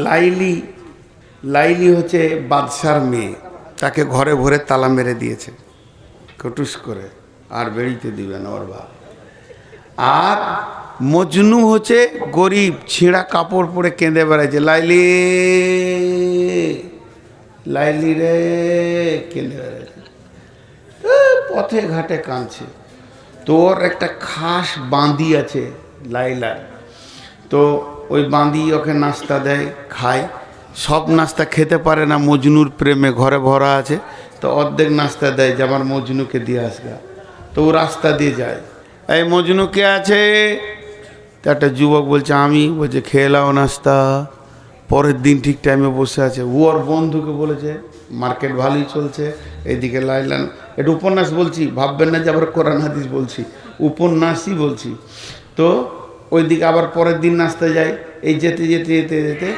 লাইলি লাইলি হচ্ছে বাদশার মেয়ে, তাকে ঘরে ভরে তালা মেরে দিয়েছে কটুস করে, আর বেরিতে দিবে না ওর বাপ। আর মজনু হচ্ছে গরিব, ছিঁড়া কাপড় পরে কেঁদে বেড়াইছে, লাইলি লাইলি রে কেঁদে বেড়াইছে, পথে ঘাটে কাঁদছে। তোর একটা খাস বাঁধি আছে লাইলার, তো ওই বাঁধি ওকে নাস্তা দেয়, খায়। সব নাস্তা খেতে পারে না, মজনুর প্রেমে ঘরে ভরা আছে, তো অর্ধেক নাস্তা দেয় যে আমার মজনুকে দিয়ে আসগা। তো ও রাস্তা দিয়ে যায়, এই মজনু কে আছে? তো একটা যুবক বলছে আমি। বলছে খেয়ে লাও নাস্তা। পরের দিন ঠিক টাইমে বসে আছে, ও ওর বন্ধুকে বলেছে মার্কেট ভালোই চলছে, এইদিকে লাইলান। এটা উপন্যাস বলছি, ভাববেন না যে আবার কোরআন হাদিস বলছি, উপন্যাসই বলছি। তো ওইদিকে আবার পরের দিন নাস্তা যায়। এই যেতে যেতে যেতে যেতে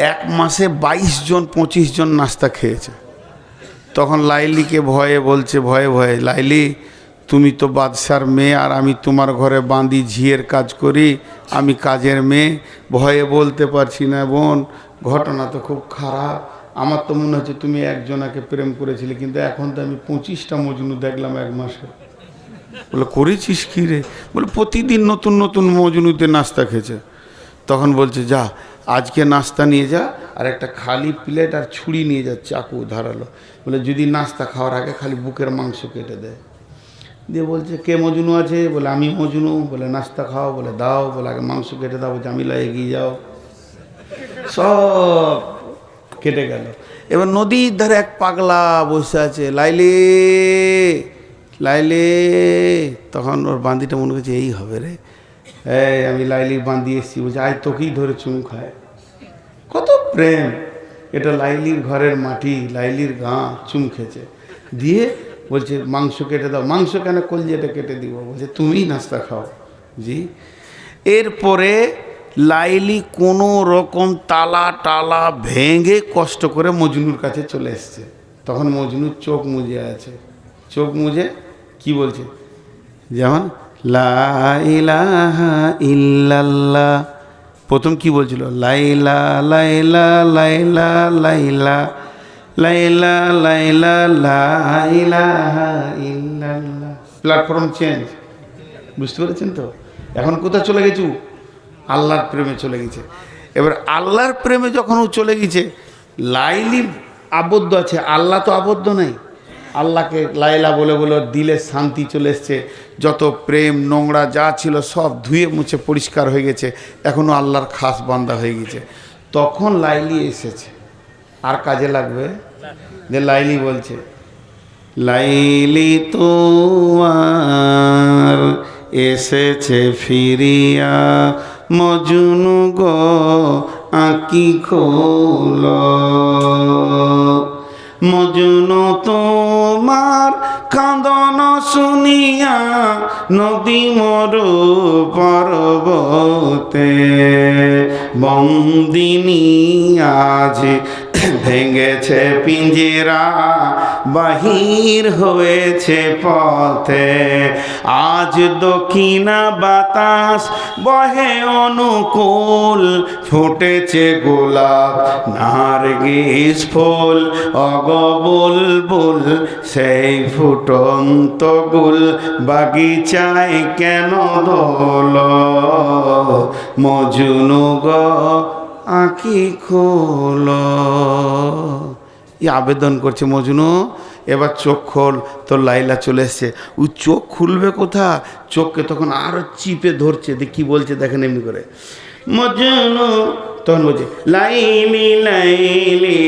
1 মাসে 22 জন 25 জন নাস্তা খেয়েছে। তখন লাইলিকে ভয়ে বলছে, ভয়ে ভয়ে, লাইলি তুমি তো বাদশার মেয়ে, আর আমি তোমার ঘরে বাঁধি ঝিয়ের কাজ করি, আমি কাজের মেয়ে, ভয়ে বলতে পারছি না বোন, ঘটনা তো খুব খারাপ। আমার তো মনে হচ্ছে তুমি একজনাকে প্রেম করেছিলে, কিন্তু এখন তো আমি 25টা মজনু দেখলাম 1 মাসে। বলে করেছিস কী রে? বলে প্রতিদিন নতুন নতুন মজনুতে নাস্তা খেয়েছে। তখন বলছে যা আজকে নাস্তা নিয়ে যা, আর একটা খালি প্লেট আর ছুরি নিয়ে যা, চাকু ধারালো। বলে যদি নাস্তা খাওয়ার আগে খালি বুকের মাংস কেটে দেয়। দিয়ে বলছে কে মজনু আছে? বলে আমি মজনু। বলে নাস্তা খাও? বলে দাও। বলে আগে মাংস কেটে দাও। জামিলা এগিয়ে যাও। সব কেটে গেল। এবার নদীর ধারে এক পাগলা বসে আছে, লাইলি লাইলি। তখন ওর বান্দিটা মনে করছে এই হবে রে, এই আমি লাইলির বান্দি এসেছি। বলছে আয় তোকেই ধরে চুমু খায়। কত প্রেম! এটা লাইলির ঘরের মাটি, লাইলির গা, চুম খেয়েছে। দিয়ে বলছে মাংস কেটে দাও। মাংস কেন? কলজেটা কেটে দিব। বলছে তুমিই নাস্তা খাও। জি। এরপরে লাইলি কোনো রকম তালা টালা ভেঙে কষ্ট করে মজনুর কাছে চলে এসছে। তখন মজনুর চোখ মুজে আছে, চোখ মুজে কি বলছে, যেমন লা ইলাহা ইল্লাল্লাহ। প্রথম কি বলছিল? লাইলা লাইলা লাইলা লাইলা লাইলা লাইলা লা ইলাহা ইল্লাল্লাহ। প্ল্যাটফর্ম চেঞ্জ, বুঝতে পেরেছেন তো? এখন কোথায় চলে গেছু? আল্লাহর প্রেমে চলে গেছে। এবার আল্লাহর প্রেমে যখন ও চলে গেছে, লাইলি আবদ্ধ আছে, আল্লাহ তো আবদ্ধ নাই। আল্লাহকে লাইলা বলে বলে দিলে শান্তি চলে এসছে, যত প্রেম নোংরা যা ছিল সব ধুয়ে মুছে পরিষ্কার হয়ে গেছে, এখনও আল্লাহর খাস বান্দা হয়ে গেছে। তখন লাইলি এসেছে, আর কাজে লাগবে। যে লাইলি বলছে, লাইলি তোমার এসেছে ফিরিয়া, মজনু গো আঁকি খোল, মজনু তোমার কাঁদন শুনিয়া, নদী মরু পর্বতে, বন্দিনী আজ ভেঙেছে পিঞ্জরা, বাহির হয়েছে পথে। আজ দক্ষিণা বাতাস বহে অনুকূল, ফুটেছে গোলাপ নার্গিস ফুল, অগ বুলবুল সেই ফুটন্ত গুল, বাগিচায় কেন দোল, মজনু গো আঁকি খোল। আবেদন করছে মজনু, এবার চোখ খোল। তো লাইলা চলে এসছে। ও চোখ খুলবে কোথা? চোখকে তখন আরো চিপে ধরছে। কি বলছে দেখেন এমনি করে, মজনু। তখন বলছে লাইলি লাইলি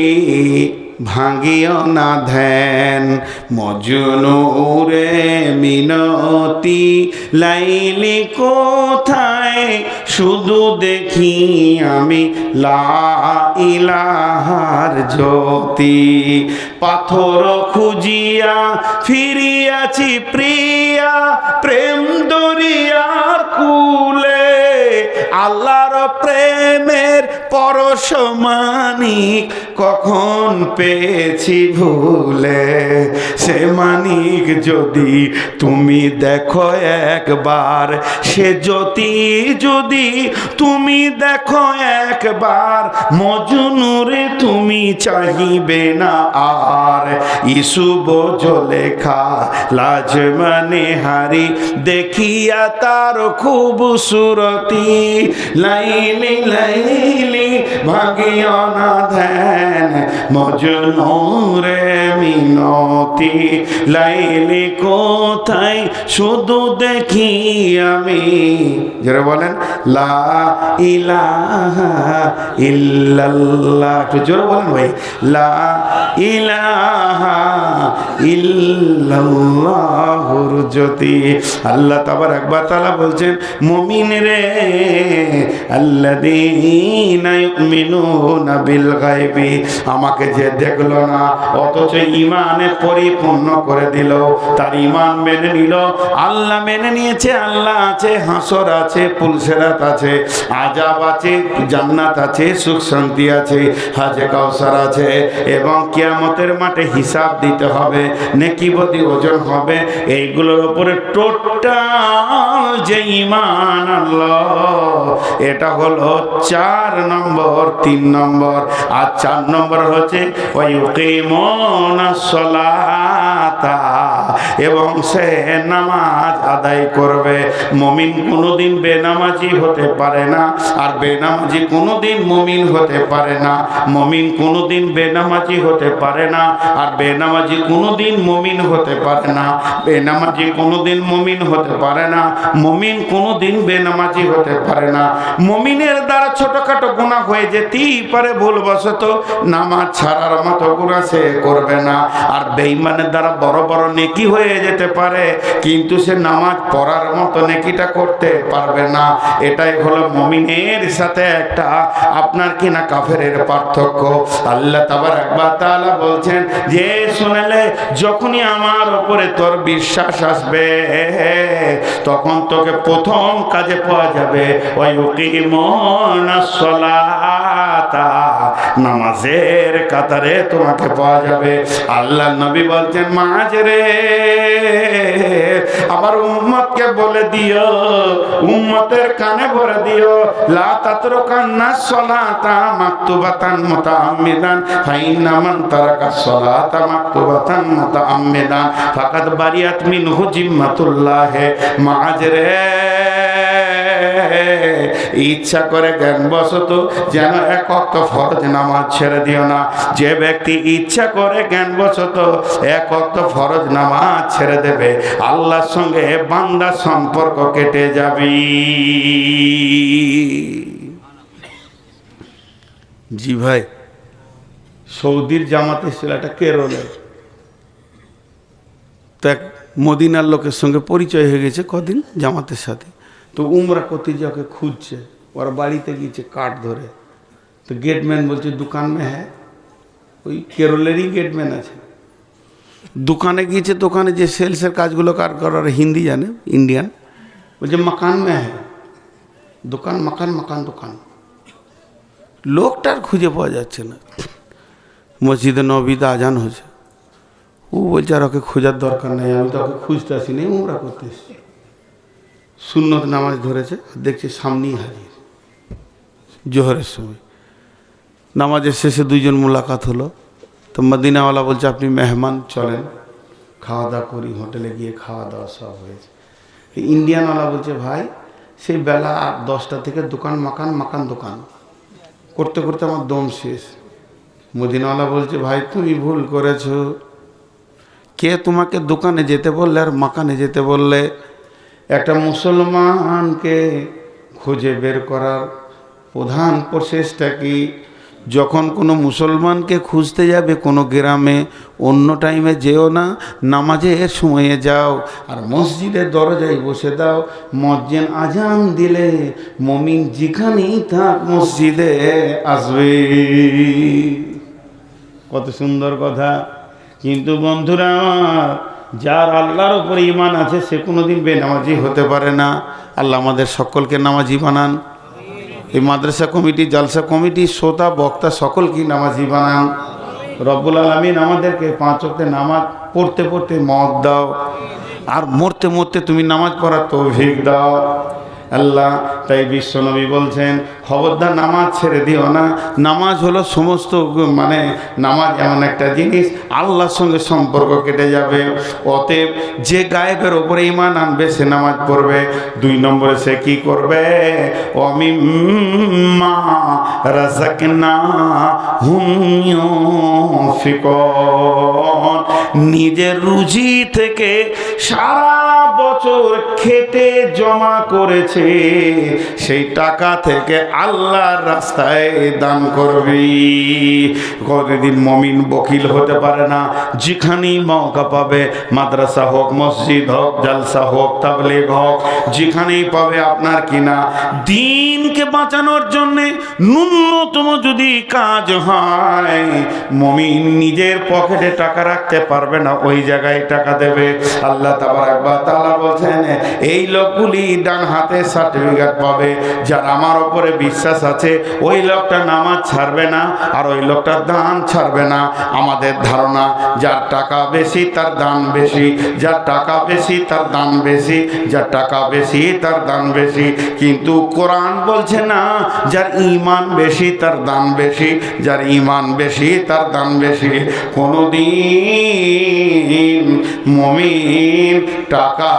ভাঙিও না ধ্যান, মজনু রে মিনতি, লাইলি কোথায় শুধু দেখি আমি লা ইলাহার জ্যোতি, পাথর খুঁজিয়া ফিরিয়াছি প্রিয়া, প্রেম দরিয়ার কুলে আল্লাহর প্রেমের পরশমানিক কখন পেয়েছি ভুলে, সে মানিক যদি তুমি দেখো একবার, সে জ্যোতি যদি তুমি দেখো একবার, মজনুরে তুমি চাহিবে না আর। ইসুব জলেখা লাজমানে হারি দেখিয়া তার খুবসুরতি, লাইলি লাইলি ভাগিও না ধ্যান মজনুরে মিনতি, লাইলি কোথায় শুধু দেখি আমি। যারা বলেন লা ইলাহা ইল্লাল্লাহ, একটু জোরে বলেন ভাই, লা ইলাহা ইল্লাল্লাহুর জ্যোতি। আল্লাহ তাবারক ওয়া তাআলা বলছেন, মুমিন রে আল্লাযীনা ইউমিনুনা বিল গায়বি, আমাকে যে দেখলো না অথচ ঈমানে পরিপূর্ণ করে দিল, তার ঈমান মেনে নিল, আল্লাহ মেনে নিয়েছে, আল্লাহ আছে, হাসর আছে, পুলসেরাত আছে, আযাব আছে, জান্নাত আছে, সুখ শান্তি আছে, হাজে কাউসার আছে, এবং কিয়ামতের মাঠে হিসাব দিতে হবে, নেকি বদি ওজন হবে। এইগুলোর উপরে টোটাল যে ঈমান আল্লাহ, এটা হলো 4 নম্বর, 3 নম্বর। আর 4 নম্বর হচ্ছে ওয়ায়ুকিমুনাস সালাতা, এবং সে নামাজ আদায় করবে। মুমিন কোনোদিন বেনামাজি হতে পারে না, আর বেনামাজি কোনোদিন মুমিন হতে পারে না। মুমিন কোনোদিন বেনামাজি হতে পারে না, আর বেনামাজি কোনোদিন মুমিন হতে পারে না। বেনামাজি কোনোদিন মুমিন হতে পারে না, মুমিন কোনোদিন বেনামাজি হতে পারে না। মুমিনের দ্বারা ছোটখাটো গুনাহ হয়ে যেতেই পারে, ভুলবশত, নামাজ ছাড়ার মতো গুনাহ সে করবে না। আর বেঈমানের দ্বারা বড় বড় নেকি হয়ে যেতে পারে, কিন্তু সে নামাজ পড়ার মতো নেকিটা করতে পারবে না। এটাই হলো মুমিনের সাথে একটা আপনার কিনা কাফেরের পার্থক্য। আল্লাহ তাবারক ওয়া তাআলা বলছেন যে, শুনলে যখনই আমার উপরে তোর বিশ্বাস আসবে, তখন তোকে প্রথম কাজে পাওয়া যাবে ওয়ায়ুকিমুনাস সালাতা, নামাজের কাতারে তোমাকে পাওয়া যাবে। আল্লাহ নবী বলছেন, মাঝ রে আমার উম্মতকে বলে দিও, উম্মতের কানে ভরে দিও, লা তাতরুকান্নাস সালাতা মাকতুবাতান মুতাআম্মিদান, ফাইন্না মান তারাকাস সালাতা মাকতুবাতান মুতাআম্মিদান ফাকাদ বারিয়াত মিনহু জিম্মাতুল্লাহ। মাঝ রে ইচ্ছা করে জ্ঞানবশত যেন এক ওয়াক্ত ফরজ নামাজ ছেড়ে দিও না। যে ব্যক্তি ইচ্ছা করে জ্ঞানবশত এক ওয়াক্ত ফরজ নামাজ ছেড়ে দেবে, আল্লাহর সঙ্গে বান্দার সম্পর্ক কেটে যাবে। জি ভাই, সৌদির জামাতে ছিল একটা কেরলের, তো মদিনার লোকের সঙ্গে পরিচয় হয়ে গেছে কদিন জামাতের সাথে। তো উমরা করতে যে ওকে খুঁজছে, ওরা বাড়িতে গিয়েছে কাঠ ধরে। তো গেটম্যান বলছে দোকান মে হ্যাঁ, ওই কেরলেরই গেটম্যান আছে। দোকানে গিয়েছে, দোকানে যে সেলসের কাজগুলো কার করার হিন্দি জানে, ইন্ডিয়ান, বলছে মাকান মে হ্যাঁ, দোকান মাকান, মাকান দোকান। লোকটার খুঁজে পাওয়া যাচ্ছে না। মসজিদে নবীতে আজান হচ্ছে, ও বলছে আর ওকে খোঁজার দরকার নেই, আমি তো ওকে খুঁজতে আসিনি, উমরা করতে এসেছি। সুন্নত নামাজ ধরেছে, দেখছে সামনেই হাজির, জোহরের সময়। নামাজের শেষে 2 জন মোলাকাত হলো। তো মদিনাওয়ালা বলছে আপনি মেহমান, চলেন খাওয়া দাওয়া করি। হোটেলে গিয়ে খাওয়া দাওয়া সব হয়েছে। ইন্ডিয়ানওয়ালা বলছে ভাই সেই বেলা 10টা থেকে দোকান মাকান, মাকান দোকান করতে করতে আমার দম শেষ। মদিনাওয়ালা বলছে ভাই তুমি ভুল করেছো, কে তোমাকে দোকানে যেতে বললে আর মাকানে যেতে বললে? একটা মুসলমানকে খুঁজে বের করার প্রধান প্রচেষ্টা কি? যখন কোনো মুসলমানকে খুঁজতে যাবে কোনো গ্রামে, অন্য টাইমে যেও না, নামাজের সময়ে যাও, আর মসজিদের দরজায় বসে দাও। মুয়াজ্জিন আজান দিলে মুমিন যেখানেই থাক মসজিদে আসবে। কত সুন্দর কথা। কিন্তু বন্ধুরা, যার আল্লাহর উপরে ঈমান আছে সে কোনোদিন বেনামাজি হতে পারে না। আল্লাহ আমাদের সকলকে নামাজি বানান। এই মাদ্রাসা কমিটি, জালসা কমিটি, শ্রোতা বক্তা সকল কি নামাজি বানান। রব্বুল আলামিন আমাদেরকে 5 ওয়াক্তে নামাজ পড়তে পড়তে মত দাও, আর মরতে মরতে তুমি নামাজ পড়ার তৌফিক দাও আল্লাহ। তাই বিশ্বনবী বলছেন, খবরদার নামাজ ছেড়ে দিও না। নামাজ হলো সমস্ত, মানে নামাজ এমন একটা জিনিস আল্লাহর সঙ্গে সম্পর্ক কেটে যাবে। অতএব যে গায়েবের ওপরে ঈমান আনবে সে নামাজ পড়বে। 2 নম্বরে সে কি করবে? ওয়ামিম্মা রাযাকনাহুম ইউনফিকুন, নিজের রুজি থেকে সারা বছর খেটে জমা করেছে সেই টাকা থেকে আল্লাহর রাস্তায় দান করবি। কতদিন মুমিন বকিল হতে পারে না, যেখানেই মৌকা পাবে, মাদ্রাসা হোক, মসজিদ হোক, জালসা হোক, তাবলীগ হোক, যেখানেই পাবে আপনার কিনা দিনকে বাঁচানোর জন্যে ন্যূনতম যদি কাজ হয়, মুমিন নিজের পকেটে টাকা রাখতে পারবে না, ওই জায়গায় টাকা দেবে। আল্লাহ তাবারক ওয়া তাআলা বলেন, এই লোকগুলি ডান হাতে সার্টিফিকেট পাবে, যার আমার উপরে বিশ্বাস আছে ওই লোকটা নামাজ ছাড়বে না, আর ওই লোকটা দান ছাড়বে না। আমাদের ধারণা যার টাকা বেশি তার দান বেশি, যার টাকা বেশি তার দান বেশি, যার টাকা বেশি তার দান বেশি। কিন্তু কোরআন বলছে না, যার ঈমান বেশি তার দান বেশি, যার ঈমান বেশি তার দান বেশি। কোনদিন মুমিন টাকা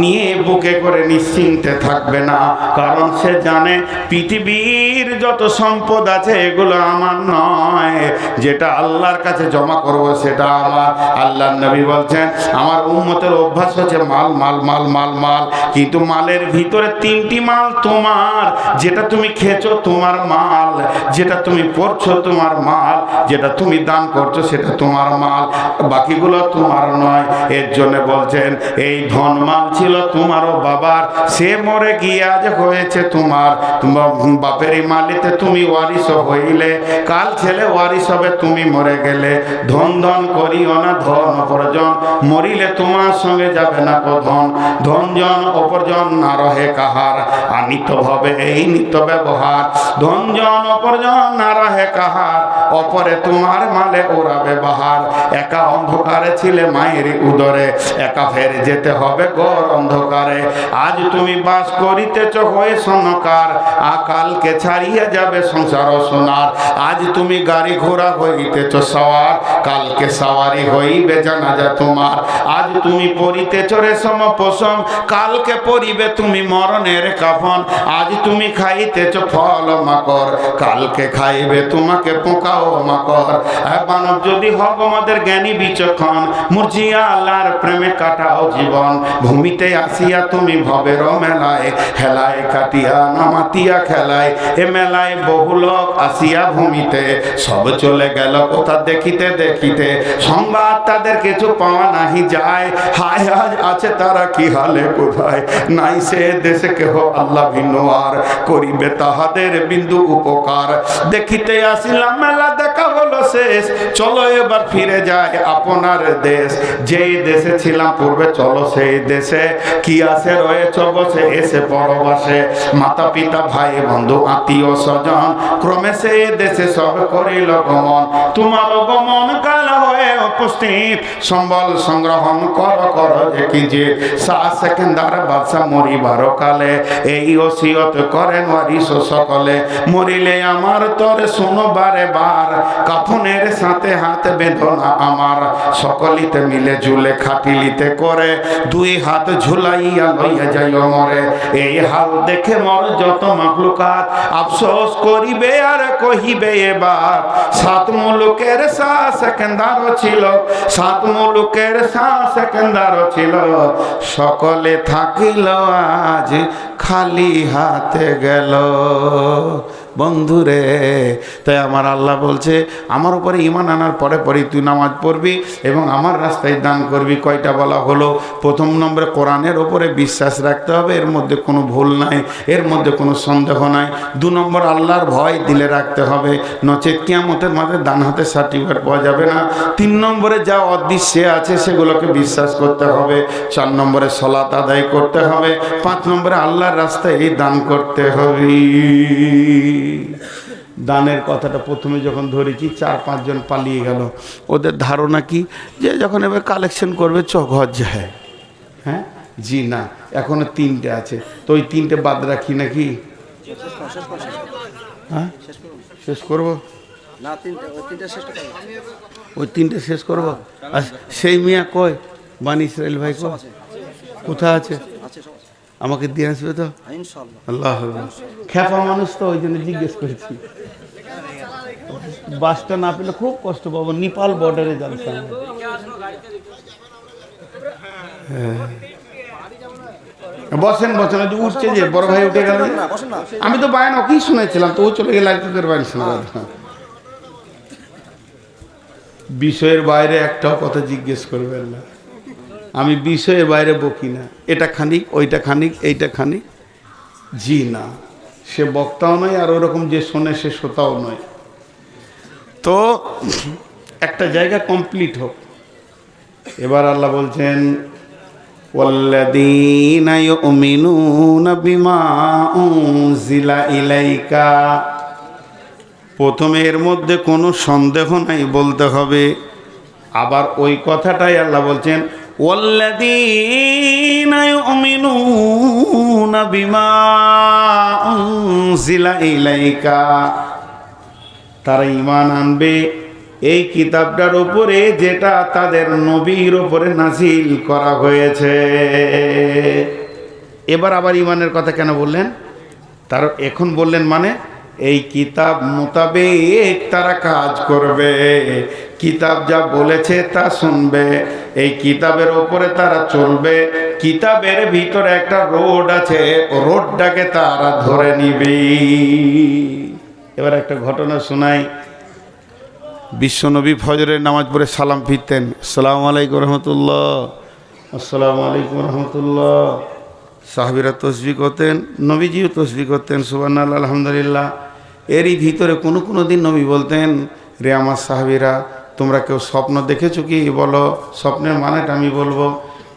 নিয়ে বুকে করে নিশ্চিন্তে থাকবে না, কারণ সে জানে পৃথিবীর যত সম্পদ আছে এগুলো আমার নয়, যেটা আল্লাহর কাছে জমা করব সেটা আমার। আল্লাহর নবী বলছেন, আমার উম্মতের অভ্যাস হচ্ছে মাল মাল মাল মাল মাল, কিন্তু মালের ভিতরে 3টি মাল তোমার। যেটা তুমি খেয়েছো তোমার মাল, যেটা তুমি পড়ছো তোমার মাল, যেটা তুমি দান করছো সেটা তোমার মাল, বাকিগুলো তোমার নয়। এর জন্য বলছেন, এই ধন মাল ছিল তোমারও বাবার, সে মরে গিয়ে আজ হয়েছে তোমার। তোমার বাপেরই মালিতে তুমি ওয়ারিস হইলে, কাল ছেলে ওয়ারিস হবে তুমি মরে গেলে। ধন ধন করিও না ধন অপরজন, মরিলে তোমার সঙ্গে যাবে না কো ধন। ধন জন অপরজন না রহে কাহার, আনিত ভাবে এই নিত্য ব্যবহার। ধন জন অপরজন না রহে কাহার, অপরে তোমার মালে ওরাবে বাহার। একা অন্ধকারে ছিলে মায়ের উদরে, একা ফের যেতে হবে ঘোর অন্ধকারে। আজ তুমি বাস করিতেছ হয়ে সনকার, আকালকে ছাড়িয়ে যাবে সংসার সোনার। আজ তুমি গাড়ি ঘোড়া হইতেছ সওয়ার, কালকে সওয়ারি হইবে জানাজা তোমার। আজ তুমি পরিতেছ রেশম পোষম, কালকে পরিবে তুমি মরণের কাফন। আজ তুমি খাইতেছ ফল মাকর, কালকে খাইবে তোমাকে পোকা ও মাকর। মানব যদি হব আমাদের জ্ঞানী বিচক্ষণ, মুরজিয়া আল্লাহর প্রেমে কাটাও জীবন। ভূমিতে আসিয়া তুমি ভবের মেলায়, হেলায় কাটিয়া নামাতিয়া খেলায়। এ মেলায় বহু লোক আসিয়া ভূমিতে, সব চলে গেল কোথা দেখিতে দেখিতে। সংবাদ তাদের কিছু পাওয়া নাহি যায়, হায় আজ আছে তারা কি হালে কোথায়। নাই সে দেশে কেহ আল্লাহ ভিন্ন আর, করিবে তাহাদের বিন্দু উপকার। দেখিতে আসিলাম মেলা দেখা হলো শেষ, চলো এবার ফিরে যায় আপনার দেশ। যেই দেশে ছিলাম পূর্বে চলো সেই দেশে, কি আছে রয়েছ বসে এসে পরবাসে। মাতা পিতা ভাই বন্ধু আত্মীয় স্বজন, ক্রমে সে দেশে সব করিল গমন। তোমার গমন কাল হয়ে উপস্থিত, সম্বল সংগ্রহণ কর কর কি যে। শাহ সেকেন্দার বাদশা মরিবার কালে, এই ওসিয়ত করেন ওয়ারিস সকলে। মরিলে আমার তরে শোনো বারে বার, কাফনের সাথে হাত বেঁধনা আমার। সকলিতে মিলে ঝুলে খাটিলিতে করে, 2 হাত ঝুলাইয়া লইয়া যাইও মরে। এই হাল দেখে মর যত মাখলুকাত, আফসোস করিবে আর কহিবে এবার। 7 মুলুকের শাহ সেকেন্দার ছিল, 7 মুলুকের শাহ সেকেন্দার ছিল। সকলে থাকিল আজ খালি হাতে গেল। বন্ধু রে। তাই আমার আল্লাহ বলছে আমার উপরে ঈমান আনার পরে পরে তুই নামাজ পড়বি এবং আমার রাস্তায় দান করবি। কয়টা বলা হলো? প্রথম নম্বরে কোরআনের ওপরে বিশ্বাস রাখতে হবে, এর মধ্যে কোনো ভুল নাই, এর মধ্যে কোনো সন্দেহ নাই। 2 নম্বর আল্লাহর ভয় দিলে রাখতে হবে, নচেত কিয়ামতের মাঝে ডান হাতে সার্টিফিকেট পাওয়া যাবে না। 3 নম্বরে যা অদৃশ্যে আছে সেগুলোকে বিশ্বাস করতে হবে। 4 নম্বরে সালাত আদায় করতে হবে। 5 নম্বরে আল্লাহর রাস্তায় এই দান করতে হবে। দানের কথাটা প্রথমে যখন ধরেছি 4-5 জন পালিয়ে গেল। ওদের ধারণা কি যে যখন এবার কালেকশন করবে ঘর যায়। হ্যাঁ জি না, এখনো 3টে আছে, তো ওই 3টে বাদ রাখি নাকি? হ্যাঁ শেষ করবো না, ওই 3টে শেষ করবো। আর সেই মিয়া কই? বানি ইসরাইল ভাই কই? কোথায় আছে? আমাকে দিয়ে আসবে তো? আল্লাহ খেপা মানুষ তো, ওই জন্য জিজ্ঞেস করেছি। বাসটা না পেলে খুব কষ্ট পাবো। নেপাল বর্ডারে যাচ্ছে। বসেন বসেন, উঠছে যে বড় ভাই উঠে গেল। আমি তো বায়ান ওকেই শুনেছিলাম, তো ও চলে গেলে তোদের বায়ান শোনা। বিষয়ের বাইরে একটাও কথা জিজ্ঞেস করবেন না। আমি বিষয়ের বাইরে বকি না। এটা খানিক, ওইটা খানিক, এইটা খানিক, জি না। সে বক্তাও নয়, আর ওরকম যে শোনে সে শ্রোতাও নয়। তো একটা জায়গা কমপ্লিট হোক। এবার আল্লাহ বলছেন ওয়াল্লাযীনা ইউমিনুনা বিমা উনজিলা ইলাইকা। প্রথমে এর মধ্যে কোনো সন্দেহ নাই বলতে হবে। আবার ওই কথাটাই আল্লাহ বলছেন ওয়াল্লাযীনা ইউমিনুনা বিমা উনজিলা ইলাইকা। তারা ঈমান আনবে এই কিতাবটার উপরে যেটা তাদের নবীর উপরে নাজিল করা হয়েছে। এবার আবার ঈমানের কথা কেন বললেন? তার এখন বললেন মানে এই কিতাব মোতাবেক তারা কাজ করবে, কিতাব যা বলেছে তা শুনবে, এই কিতাবের ওপরে তারা চলবে। কিতাবের ভিতরে একটা রোড আছে, রোডটাকে তারা ধরে নিবে। এবার একটা ঘটনা শোনাই। বিশ্বনবী ফজরের নামাজ পড়ে সালাম ফিরতেন, আসসালামু আলাইকুম রহমতুল্লাহ, আসসালামু আলাইকুম রহমতুল্লাহ। সাহাবীরা তসবিহ করতেন, নবীজিও তসবিহ করতেন, সুবহানাল্লাহ আলহামদুলিল্লাহ। এরই ভিতরে কোনো দিন নবী বলতেন, রে আমার সাহাবীরা, তোমরা কেউ স্বপ্ন দেখেছো কি? বলো, স্বপ্নের মানেটা আমি বলবো।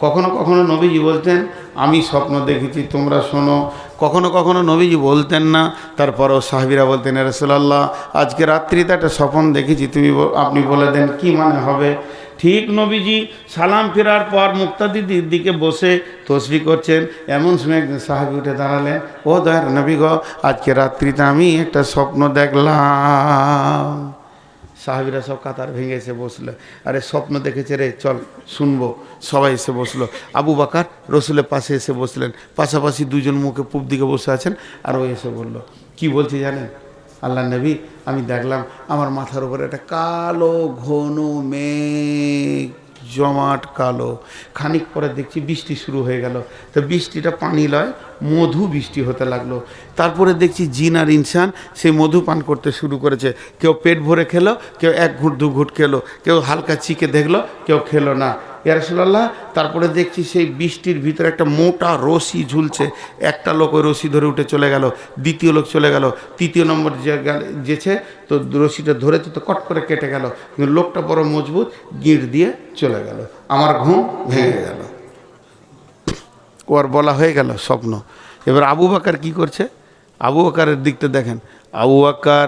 কখনো কখনো নবীজি বলতেন, আমি স্বপ্ন দেখেছি, তোমরা শোনো। কখনো কখনো নবীজি বলতেন না, তারপরেও সাহাবীরা বলতেন, ইয়া রাসূলুল্লাহ, আজকে রাত্রিতে একটা স্বপ্ন দেখেছি, আপনি বলে দেন কি মানে হবে। ঠিক নবীজি সালাম ফেরার পর মুক্তাদির দিকে বসে তসবিহ করছেন, এমন সময় একজন সাহাবী উঠে দাঁড়ালেন, ও দয়ার নবী গো, আজকে রাত্রিতে আমি একটা স্বপ্ন দেখলাম। সাহাবীরা সব কাতার ভেঙে এসে বসলো, আরে স্বপ্ন দেখেছে রে, চল শুনবো। সবাই এসে বসলো। আবু বকর রসুলের পাশে এসে বসলেন, পাশাপাশি 2 জন মুখে পূব দিকে বসে আছেন। আর ও এসে বলল, কি বলছি জানেন আল্লাহ নবী, আমি দেখলাম আমার মাথার উপরে একটা কালো ঘন মেঘ, জমাট কালো। খানিক পরে দেখছি বৃষ্টি শুরু হয়ে গেল। তো বৃষ্টিটা পানি লয়, মধু বৃষ্টি হতে লাগলো। তারপরে দেখছি জিন আর ইনসান সেই মধু পান করতে শুরু করেছে। কেউ পেট ভরে খেলো, কেউ 1 ঘুঁট 2 ঘুঁট খেলো, কেউ হালকা চিকে দেখলো, কেউ খেলো না। ইয়া রাসূলুল্লাহ, তারপরে দেখছি সেই বৃষ্টির ভিতরে একটা মোটা রশি ঝুলছে। একটা লোক ওই রশি ধরে উঠে চলে গেল, দ্বিতীয় লোক চলে গেল, তৃতীয় নম্বর যেছে তো রশিটা ধরেছে তো কট করে কেটে গেল, কিন্তু লোকটা বড় মজবুত, গিঁট দিয়ে চলে গেল। আমার ঘুম ভেঙে গেল। ওর বলা হয়ে গেল স্বপ্ন। এবার আবু বকর কি করছে? আবু বকরের দিকটা দেখেন। আবু বকর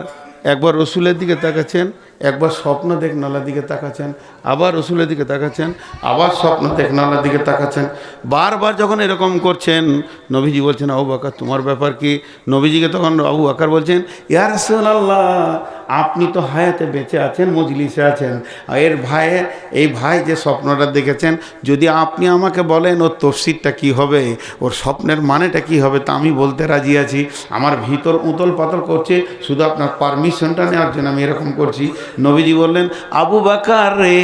একবার রসুলের দিকে তাকাচ্ছেন, একবার স্বপ্ন দেখনালার দিকে তাকাচ্ছেন, আবার রসুলের দিকে তাকাচ্ছেন, আবার স্বপ্ন দেখনালার দিকে তাকাচ্ছেন। বারবার যখন এরকম করছেন, নবীজি বলছেন, আবু বকর তোমার ব্যাপার কি? নবীজিকে তখন আবু বকর বলছেন, ইয়া রাসূলুল্লাহ, আপনি তো হায়াতে বেঁচে আছেন, মজলিসে আছেন, এই ভাই যে স্বপ্নটা দেখেছেন, যদি আপনি আমাকে বলেন ওর তফসিরটা কী হবে, ওর স্বপ্নের মানেটা কী হবে, তা আমি বলতে রাজি আছি। আমার ভিতর উতল পাতল করছে, শুধু আপনার পারমিশনটা নেওয়ার জন্য আমি এরকম করছি। নবীজি বললেন, আবু বকর রে,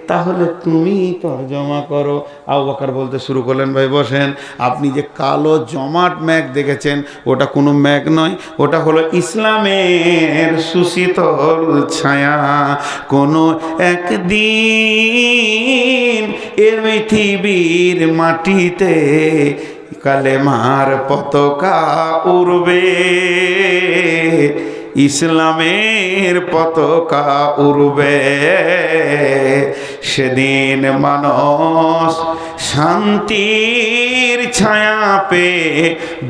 তাহলে তুমি তরজমা করো। আবু বকর বলতে শুরু করলেন, ভাই বসেন, আপনি যে কালো জমাট মেঘ দেখেছেন ওটা কোনো মেঘ নয়, ওটা হলো ইসলামের সুশীতল ছায়া। কোনো একদিন এ পৃথিবীর মাটিতে কালেমার পতাকা উড়বে, ইসলামের পতাকা উড়বে। সেদিন মানুষ শান্তির ছায়া পেয়ে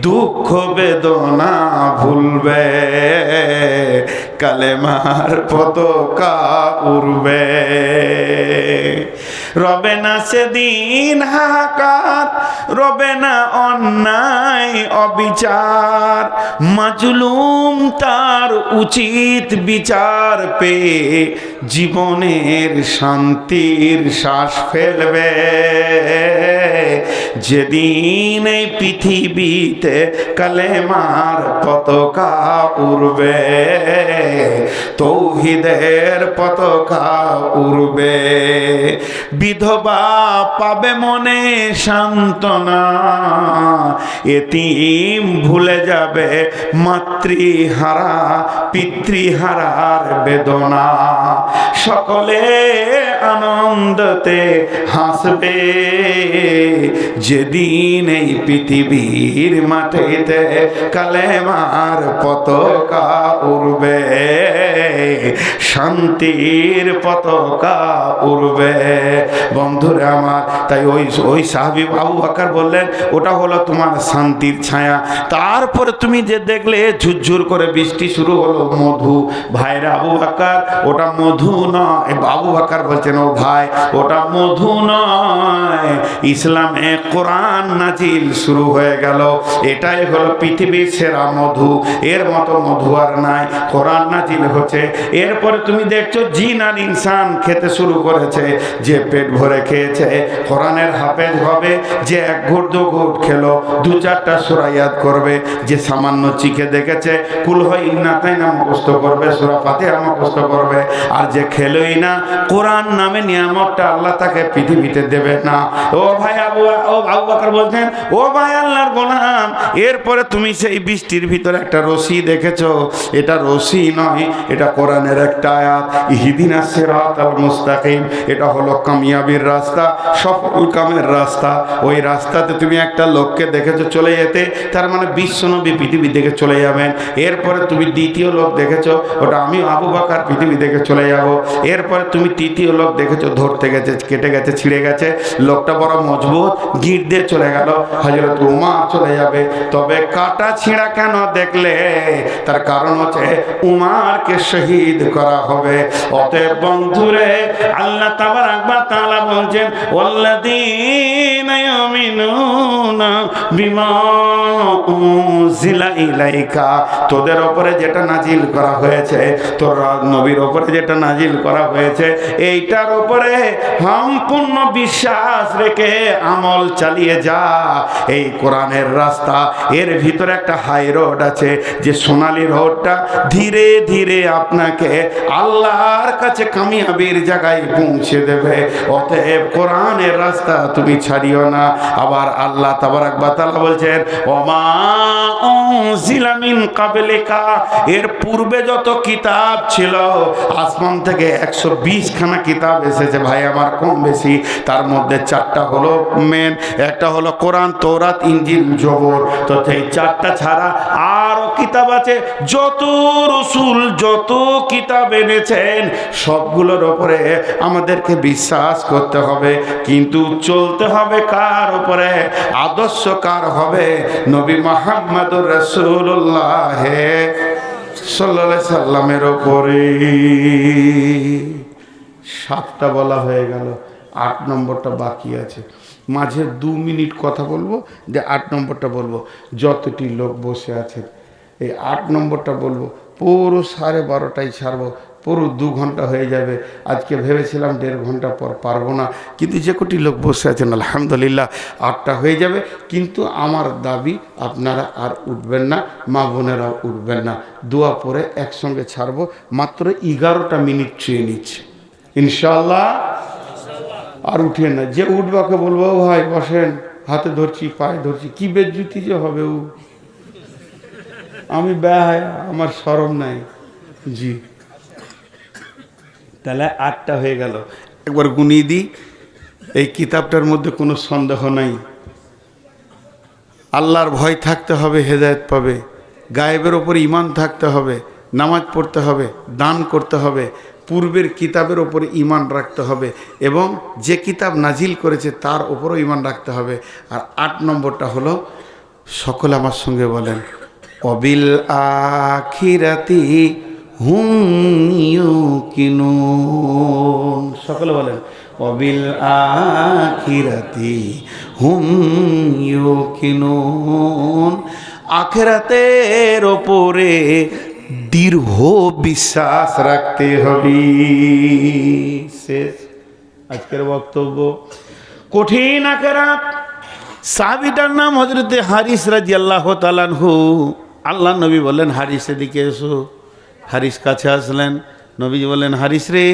দুঃখ বেদনা ভুলবে, কালেমার পতাকা উড়বে। রবে না সেদিন হাহাকার, রবে না অন্যায় অবিচার, মাজলুম তার উচিত বিচার পেয়ে জীবনের শান্তির শ্বাস ফেলবে। যেদিন এই পৃথিবীতে কালেমার পতাকা উড়বে, তৌহিদের পতাকা উড়বে। বিধবা পাবে মনে সান্ত্বনা, এতিম ভুলে যাবে মাতৃহারা পিতৃহারার বেদনা। সকলে আনন্দতে হাসবে, যেদিন এই পৃথিবীর মাটিতে কালেমার পতাকা উড়বে, শান্তির পতাকা উড়বে। বন্ধুরা আমার, তাই ওই সাহাবী আবু বকর বললেন ওটা হলো তোমার শান্তির ছায়া। তারপরে তুমি যে দেখলে ঝুরঝুর করে বৃষ্টি শুরু হলো, মধু। ভাইরা আবু বকর ওটা মধু নয়। আবু বকর বলছেন, ও ভাই ওটা মধু নয়, ইসলামে কোরআন নাজিল শুরু হয়ে গেল। এটাই হলো পৃথিবীর সেরা মধু, এর মতো মধু আর নাই। কোরআন নাজিল হচ্ছে, এরপরে তুমি দেখছো জিন আর ইনসান খেতে শুরু করেছে। যে পেট ভরে খেয়েছে কোরআনের হাফেজ হবে, যে এক ঘুট দু ঘুট খেলো দু চারটা সূরা ইয়াদ করবে, যে সামান্য চিখে দেখেছে কুল হয় ইন্নাতাইনা মুখস্থ করবে, সূরা ফাতিহা মুখস্থ করবে। আর যে খেলোই না, কোরআন নামে নিয়ামতটা আল্লাহ তাকে পৃথিবীতে দেবে না। ও ভাই আবু বকর বলছেন, ও ভাই আল্লাহর গোলাম, এরপরে তুমি সেই বৃষ্টির ভিতরে একটা রশি দেখেছো, এটা রশি নয়, এটা কোরআনের একটা আয়াত, ইহদিনাস সিরাতাল মুস্তাকিম। এটা হলো কামিয়াবির রাস্তা, সফল কামের রাস্তা। ওই রাস্তাতে তুমি একটা লোককে দেখেছো চলে যেতে, তার মানে বিশ্বনবী পৃথিবী থেকে চলে যাবেন। এরপরে তুমি দ্বিতীয় লোক দেখেছো, ওটা আমি আবু বকর পৃথিবী থেকে চলে যাব। এরপরে তুমি তৃতীয় লোক দেখেছো ধরতে গেছে, কেটে গেছে, ছিঁড়ে গেছে, লোকটা বড় মজবুত, গিট দিয়ে চলে গেল, হযরত উমর চলে যাবে। তবে কাটা ছিঁড়া কেন দেখলে? তার কারণ হচ্ছে উমরকে শহীদ করা হবে। অতএব বন্ধুরে, আল্লাহ তাবারাক ওয়া তাআলা বলছেন, ওয়াল্লাযীনা ইউমিনুনা বিমা উনজিলা ইলাইকা, তোদের উপরে যেটা নাজিল করা হয়েছে, তোর নবীর উপরে যেটা নাজিল করা হয়েছে, এইটার উপরে সম্পূর্ণ বিশ্বাস রেখে আমল চালিয়ে যা। এই কোরআনের রাস্তা, এর ভিতরে একটা হাই রোড আছে, যে সোনালী রোডটা ধীরে ধীরে আপনাকে আল্লাহর কাছে কামিয়াবির জায়গায় পৌঁছে দেবে। অতএব কোরআনের রাস্তা তুমি ছাড়িও না। আবার আল্লাহ তাবারাক ওয়া তাআলা বলছেন, ওমা উনজিলা মিন ক্বাবলিকা, এর পূর্বে যত কিতাব ছিল, আসমান থেকে 120 খানা কিতাব এসেছে ভাই আমার, কম বেশি। তার মধ্যে 4টা হলো মেন, একটা হলো কোরআন, তৌরাত, ইনজিল, জবর। তো এই 4টা ছাড়া আরো কিতাব আছে। যত রাসূল যত কিতাব এনেছেন সবগুলোর উপরে আমাদেরকে বিশ্বাস করতে হবে, কিন্তু চলতে হবে কার উপরে? আদর্শ কার হবে? নবী মুহাম্মদুর রাসূলুল্লাহ সাল্লাল্লাহু আলাইহি সাল্লামের উপরে। 7টা বলা হয়ে গেল, 8 নম্বরটা বাকি আছে। মাঝে 2 মিনিট কথা বলবো, যে 8 নম্বরটা বলবো। যতটি লোক বসে আছেন এই 8 নম্বরটা বলবো, পুরো 12:30টায় ছাড়বো, পুরো 2 ঘন্টা হয়ে যাবে। আজকে ভেবেছিলাম 1.5 ঘন্টা পর পারবো না, কিন্তু যে কোটি লোক বসে আছেন আলহামদুলিল্লাহ 8টা হয়ে যাবে। কিন্তু আমার দাবি, আপনারা আর উঠবেন না, মা বোনেরাও উঠবেন না, দোয়া পরে একসঙ্গে ছাড়বো। মাত্র 11টা মিনিট চেয়ে নিচ্ছে ইনশাআল্লাহ। আর উঠে না। যে উঠবাকে বলবো ও ভাই বসেন, হাতে ধরছি পায়ে ধরছি, কি বেজ্জুতি যে হবে। ও আমি ব্যয়, আমার শরম নাই। জি, তাহলে 8টা হয়ে গেল। একবার গুনিয়ে দিই। এই কিতাবটার মধ্যে কোনো সন্দেহ নাই, আল্লাহর ভয় থাকতে হবে, হেদায়েত পাবে। গায়েবের ওপর ঈমান থাকতে হবে, নামাজ পড়তে হবে, দান করতে হবে, পূর্বের কিতাবের ওপরে ঈমান রাখতে হবে, এবং যে কিতাব নাজিল করেছে তার ওপরও ঈমান রাখতে হবে। আর 8 নম্বরটা হলো, সকলে আমার সঙ্গে বলেন, অবিল আখিরাতি হুম ইউকিনুন। সকলে বলেন, অবিল আখিরাতি হুম ইউকিনুন। আখিরাতের ওপরে দৃঢ় বিশ্বাস রাখতে হবে। শেষ আজকের বক্তব্য। কঠিন আখিরাত। সাহাবীটার নাম হযরতে হারিস রাদিয়াল্লাহু তাআলা আনহু। আল্লাহ নবী বললেন, হারিস এদিকে এসো। হারিস কাছে আসলেন। নবীজি বললেন, হারিস রে,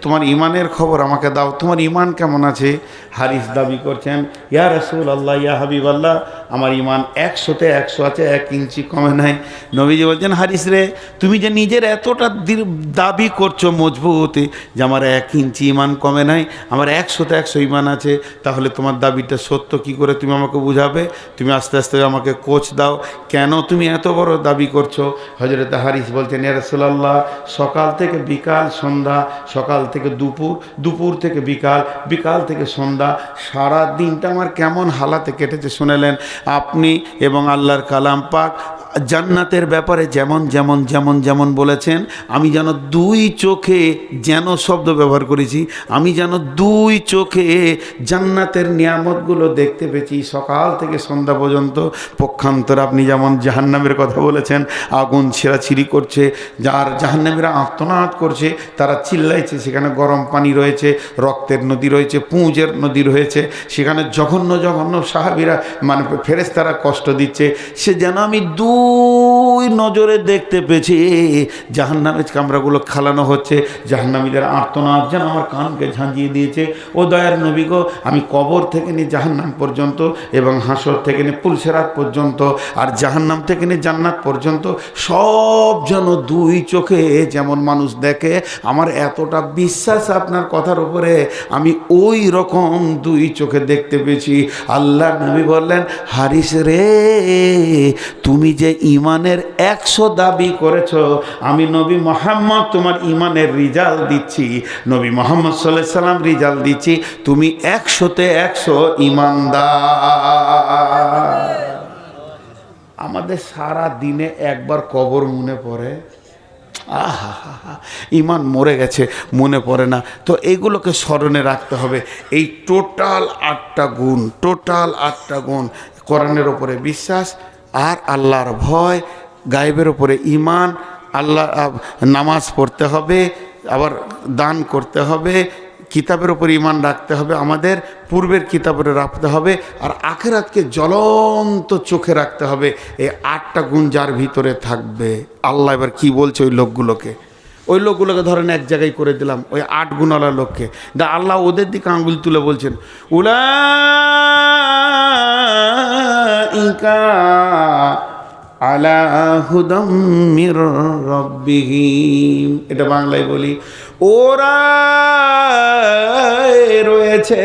তোমার ইমানের খবর আমাকে দাও, তোমার ইমান কেমন আছে? হারিস দাবি করছেন, ইয়া রাসূলুল্লাহ, ইয়া হাবিবাল্লাহ, আমার ইমান 100-তে 100 আছে, 1 ইঞ্চি কমে নাই। নবীজি বলছেন, হারিস রে, তুমি যে নিজের এতটা দাবি করছো মজবুত যে আমার 1 ইঞ্চি ইমান কমে নাই, আমার 100-তে 100 ইমান আছে, তাহলে তোমার দাবিটা সত্য কি করে তুমি আমাকে বুঝাবে? তুমি আস্তে আস্তে আমাকে কোচ দাও, কেন তুমি এত বড় দাবি করছো? হযরত হারিস বলছেন, ইয়া রাসূলুল্লাহ, সকাল থেকে বিকাল সন্ধ্যা, সকাল থেকে দুপুর, দুপুর থেকে বিকাল, বিকাল থেকে সন্ধ্যা, সারা দিনটা আমার কেমন হালাতে কেটেছে শুনেলেন আপনি। এবং আল্লাহর কালাম পাক জান্নাতের ব্যাপারে যেমন যেমন যেমন যেমন বলেছেন, আমি যেন 2 চোখে, যেন শব্দ ব্যবহার করেছি, আমি যেন 2 চোখে জান্নাতের নিয়ামতগুলো দেখতে পেয়েছি সকাল থেকে সন্ধ্যা পর্যন্ত। পক্ষান্তর আপনি যেমন জাহান্নামের কথা বলেছেন, আগুন ছেঁড়াছিঁড়ি করছে, যার জাহান্নামীরা আর্তনাদ করছে, তারা চিল্লাইছে, সেখানে গরম পানি রয়েছে, রক্তের নদী রয়েছে, পুঁজের নদী রয়েছে, সেখানে জঘন্য জঘন্য সাহাবীরা মানে ফেরেশতারা কষ্ট দিচ্ছে। সে যেন আমি 2 নজরে দেখতে পেয়েছি। জাহান্নামের কামরাগুলো খালানো হচ্ছে, জাহান্নামীদের আর্তনাদ যেন আমার কানকে ঝাঁঝিয়ে দিয়েছে। ও দয়ার নবী গো, আমি কবর থেকে নিয়ে জাহান্নাম পর্যন্ত, এবং হাসর থেকে নিয়ে পুলসেরাত পর্যন্ত, আর জাহান্নাম থেকে নিয়ে জান্নাত পর্যন্ত সব যেন 2 চোখে যেমন মানুষ দেখে, আমার এতটা বিশ্বাস আপনার কথার উপরে, আমি ওই রকম 2 চোখে দেখতে পেয়েছি। আল্লাহ নবী বললেন, হারিস রে, তুমি যে ইমানের 100 দাবি করেছো, আমি নবী মুহাম্মদ তোমার ইমানের রিজাল্ট দিচ্ছি, নবী মুহাম্মদ সাল্লাল্লাহু আলাইহি সাল্লাম রিজাল্ট দিচ্ছি, তুমি 100-তে 100 ইমানদার। আমাদের সারা দিনে একবার কবর মনে পড়ে, আহা, ইমান মরে গেছে, মনে পড়ে না। তো এইগুলোকে স্মরণে রাখতে হবে। এই টোটাল 8টা গুণ, টোটাল 8টা গুণ, কোরআনের ওপরে বিশ্বাস, আর আল্লাহর ভয়, গায়েবের ওপরে ঈমান, আল্লাহ, নামাজ পড়তে হবে, আবার দান করতে হবে, কিতাবের ওপর ঈমান রাখতে হবে, আমাদের পূর্বের কিতাবের রাখতে হবে, আর আখিরাতকে জ্বলন্ত চোখে রাখতে হবে। এই 8টা গুণ যার ভিতরে থাকবে, আল্লাহ এবার কি বলছে ওই লোকগুলোকে, ওই লোকগুলোকে ধরেন এক জায়গায় করে দিলাম, ওই 8 গুণওয়ালা লোককে, দা আল্লাহ ওদের দিকে আঙ্গুল তুলে বলছেন, উলাইকা আলা হুদাম মির রাব্বিহিম। এটা বাংলায় বলি, ওরা রয়েছে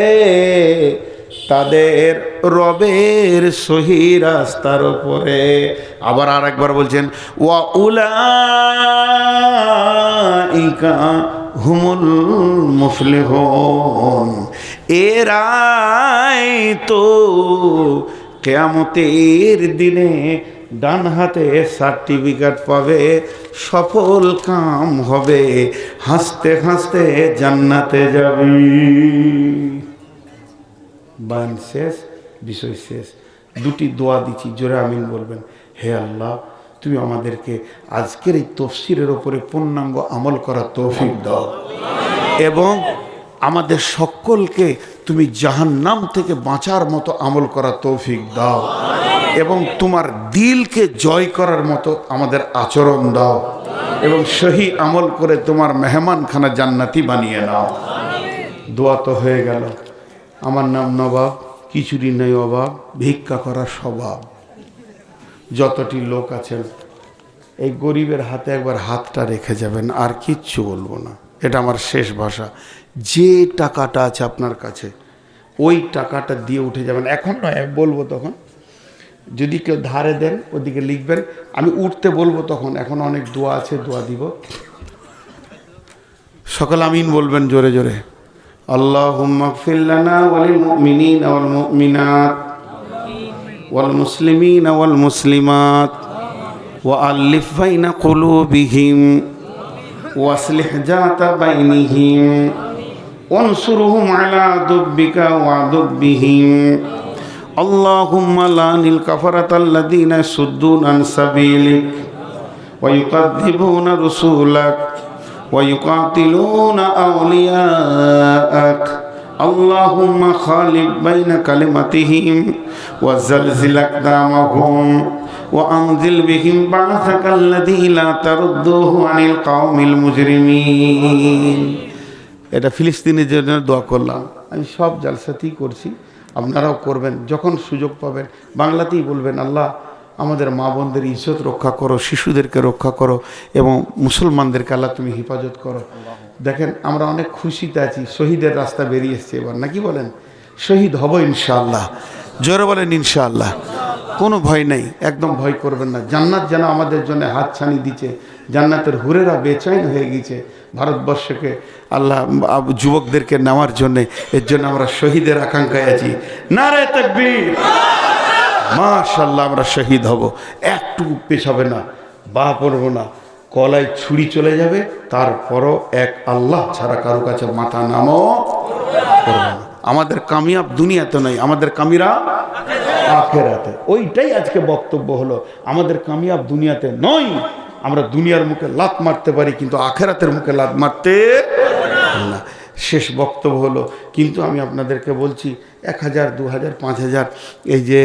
তাদের রবের সহি রাস্তার উপরে। আবার আরেকবার বলছেন, ওয়া উলাইকা হুমুল মুফলিহুন, এরাই তো কিয়ামতের দিনে ডান হাতে সার্টিফিকেট পাবে, সফল কাম হবে, হাসতে হাসতে জান্নাতে যাবে। বান শেষ, বিষয় শেষ। 2টি দোয়া দিচ্ছি, জোরে আমিন বলবেন। হে আল্লাহ, তুমি আমাদেরকে আজকের এই তাফসীরের উপরে পূর্ণাঙ্গ আমল করার তৌফিক দাও, এবং আমাদের সকলকে তুমি জাহান্নাম থেকে বাঁচার মতো আমল করার তৌফিক দাও, এবং তোমার দিলকে জয় করার মতো আমাদের আচরণ দাও, এবং সহি আমল করে তোমার মেহমানখানা জান্নাতি বানিয়ে নাও। দোয়া তো হয়ে গেল। আমার নাম নবাব, কিছুরই নেই অভাব, ভিক্ষা করার স্বভাব। যতটি লোক আছেন এই গরিবের হাতে একবার হাতটা রেখে যাবেন, আর কিচ্ছু বলবো না। এটা আমার শেষ ভাষা। যে টাকাটা আছে আপনার কাছে ওই টাকাটা দিয়ে উঠে যাবেন। এখন নয়, আমি বলবো তখন। যদি কেউ ধারে দেন ওদিকে লিখবেন, আমি উঠতে বলবো তখন। এখন অনেক দোয়া আছে, দোয়া দিব। সকল আমিন বলবেন জোরে জোরে। আল্লাহুম্মা গফির লানা ওয়া লিল মুমিনিনা ওয়াল মুমিনাত ওয়াল মুসলিমিনা ওয়াল মুসলিমাত ওয়া আলিফ বাইনা কুলুবিহিম ওয়াসলিহ যাতা বাইনিহিম ওয়ানসুরহুম আলা দুব্বিকা ওয়া দুব্বিহিম। আল্লাহুম্মা লানিল কাফারাতাল্লাযীনা ইয়াসুদ্দুনা আন সাবিলিক ওয়া ইউকাযযিবুনা রাসূলাক ওয়া ইউকাতিলুনা আউলিয়াআক। আল্লাহুম্মা খালিফ বাইনা কালিমাতিহিম ওয়া জালজিল আকদামাহুম ওয়া আনজিল বিহিম বা'সাকাল্লাযী লা তারুদ্দুহু আনিল কওমিল মুজরিমিন। এটা ফিলিস্তিনের জন্য দোয়া করলাম। আমি সব জালসাতেই করছি, আপনারাও করবেন। যখন সুযোগ পাবেন বাংলাতেই বলবেন, আল্লাহ আমাদের মা বোনদের ইজ্জত রক্ষা করো, শিশুদেরকে রক্ষা করো এবং মুসলমানদেরকে আল্লাহ তুমি হেফাজত করো। দেখেন আমরা অনেক খুশিতে আছি, শহীদের রাস্তা বেরিয়ে এসছে এবার, নাকি বলেন? শহীদ হব ইনশাআল্লাহ। জোরে বলেন ইনশাআল্লাহ। কোনো ভয় নেই, একদম ভয় করবেন না। জান্নাত যেন আমাদের জন্য হাতছানি দিচ্ছে, জান্নাতের হুরেরা বেচैन হয়ে গেছে ভারতবর্ষকে আল্লাহ যুবকদেরকে নেওয়ার জন্যে। এর জন্য আমরা শহীদের আকাঙ্ক্ষায় আছি। নারে তাকবীর, মাশাআল্লাহ। আমরা শহীদ হব, একটু পেছাবে না, বা পড়বো না, কলায় ছুরি চলে যাবে, তারপরও এক আল্লাহ ছাড়া কারো কাছে মাথা নামও করবো না। আমাদের কামিয়াব দুনিয়াতে নয়, আমাদের কামিরা আখেরাতে। ওইটাই আজকে বক্তব্য হলো, আমাদের কামিয়াব দুনিয়াতে নয়। আমরা দুনিয়ার মুখে লাত মারতে পারি কিন্তু আখেরাতের মুখে লাত মারতে না। শেষ বক্তব্য হলো, কিন্তু আমি আপনাদেরকে বলছি 1000, 2000, 5000 এই যে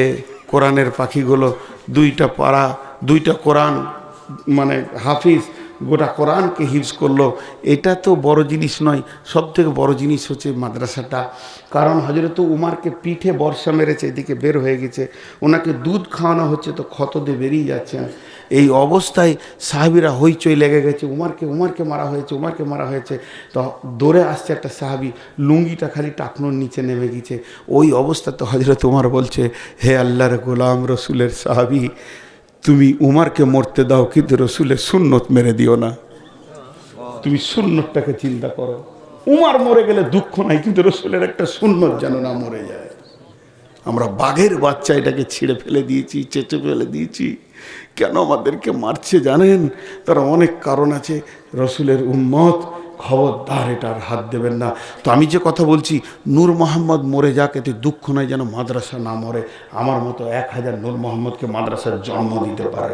কোরআনের পাখিগুলো, 2টা পারা, 2টা কোরআন মানে হাফিজ গোটা কোরআনকে হিফজ করলো, এটা তো বড় জিনিস নয়। সব থেকে বড় জিনিস হচ্ছে মাদ্রাসাটা। কারণ হযরত উমারকে পিঠে বর্ষা মেরেছে, এদিকে বের হয়ে গেছে, ওনাকে দুধ খাওয়ানো হচ্ছে তো ক্ষত দিয়ে বেরিয়ে যাচ্ছেন। এই অবস্থায় সাহাবিরা হইচই লেগে গেছে, উমারকে মারা হয়েছে, উমারকে মারা হয়েছে। তো দৌড়ে আসছে একটা সাহাবি, লুঙ্গিটা খালি টাকনোর নিচে নেমে গেছে। ওই অবস্থাতে হযরত উমার বলছে, হে আল্লাহর গোলাম, রসুলের সাহাবি, তুমি উমারকে মরতে দাও কিন্তু রসুলের সুন্নত মেরে দিও না। তুমি সুন্নতটাকে চিন্তা করো। উমার মরে গেলে দুঃখ নাই, কিন্তু রসুলের একটা সুন্নত যেন না মরে যায়। আমরা বাঘের বাচ্চা এটাকে ছিঁড়ে ফেলে দিয়েছি, চেটে ফেলে দিয়েছি। কেন আমাদেরকে মারছে জানেন? তার অনেক কারণ আছে। রসুলের উম্মত, খবরদার এটার হাত দেবেন না। তো আমি যে কথা বলছি, নূর মোহাম্মদ মরে যাক, এতে দুঃখ নয়, যেন মাদ্রাসা না মরে। আমার মতো 1000 নূর মোহাম্মদকে মাদ্রাসার জন্ম দিতে পারে।